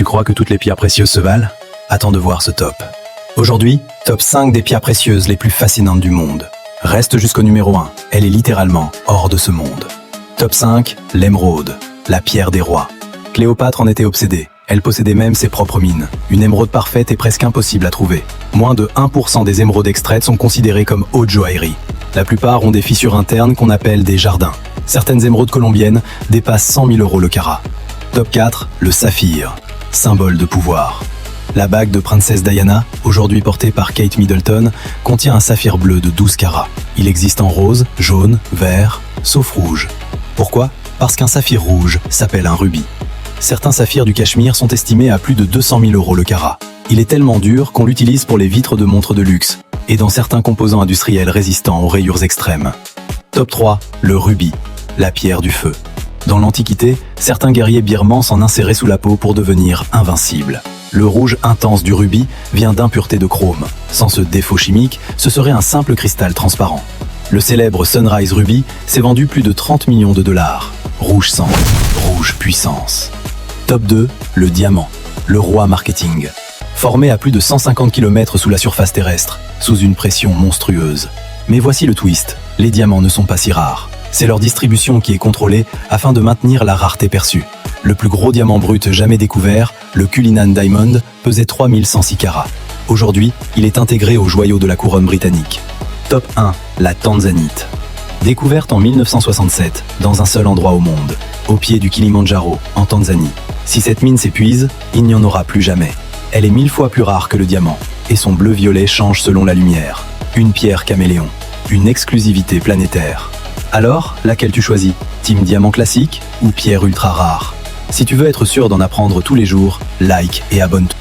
Tu crois que toutes les pierres précieuses se valent? Attends de voir ce top. Aujourd'hui, top 5 des pierres précieuses les plus fascinantes du monde. Reste jusqu'au numéro 1, elle est littéralement hors de ce monde. Top 5, l'émeraude, la pierre des rois. Cléopâtre en était obsédée, elle possédait même ses propres mines. Une émeraude parfaite est presque impossible à trouver. Moins de 1% des émeraudes extraites sont considérées comme haute joaillerie. La plupart ont des fissures internes qu'on appelle des jardins. Certaines émeraudes colombiennes dépassent 100 000 € le carat. Top 4, le saphir, symbole de pouvoir. La bague de princesse Diana, aujourd'hui portée par Kate Middleton, contient un saphir bleu de 12 carats. Il existe en rose, jaune, vert, sauf rouge. Pourquoi? Parce qu'un saphir rouge s'appelle un rubis. Certains saphirs du Cachemire sont estimés à plus de 200 000 € le carat. Il est tellement dur qu'on l'utilise pour les vitres de montres de luxe et dans certains composants industriels résistants aux rayures extrêmes. Top 3, le rubis, la pierre du feu. Dans l'Antiquité, certains guerriers birmans s'en inséraient sous la peau pour devenir invincibles. Le rouge intense du rubis vient d'impuretés de chrome. Sans ce défaut chimique, ce serait un simple cristal transparent. Le célèbre Sunrise Ruby s'est vendu plus de 30 millions de dollars. Rouge sang, rouge puissance. Top 2, le diamant, le roi marketing. Formé à plus de 150 km sous la surface terrestre, sous une pression monstrueuse. Mais voici le twist, les diamants ne sont pas si rares. C'est leur distribution qui est contrôlée afin de maintenir la rareté perçue. Le plus gros diamant brut jamais découvert, le Cullinan Diamond, pesait 3106 carats. Aujourd'hui, il est intégré aux joyaux de la couronne britannique. Top 1, la tanzanite. Découverte en 1967, dans un seul endroit au monde, au pied du Kilimandjaro, en Tanzanie. Si cette mine s'épuise, il n'y en aura plus jamais. Elle est 1000 fois plus rare que le diamant, et son bleu-violet change selon la lumière. Une pierre caméléon, une exclusivité planétaire. Alors, laquelle tu choisis? Team diamant classique ou pierre ultra rare? Si tu veux être sûr d'en apprendre tous les jours, like et abonne-toi.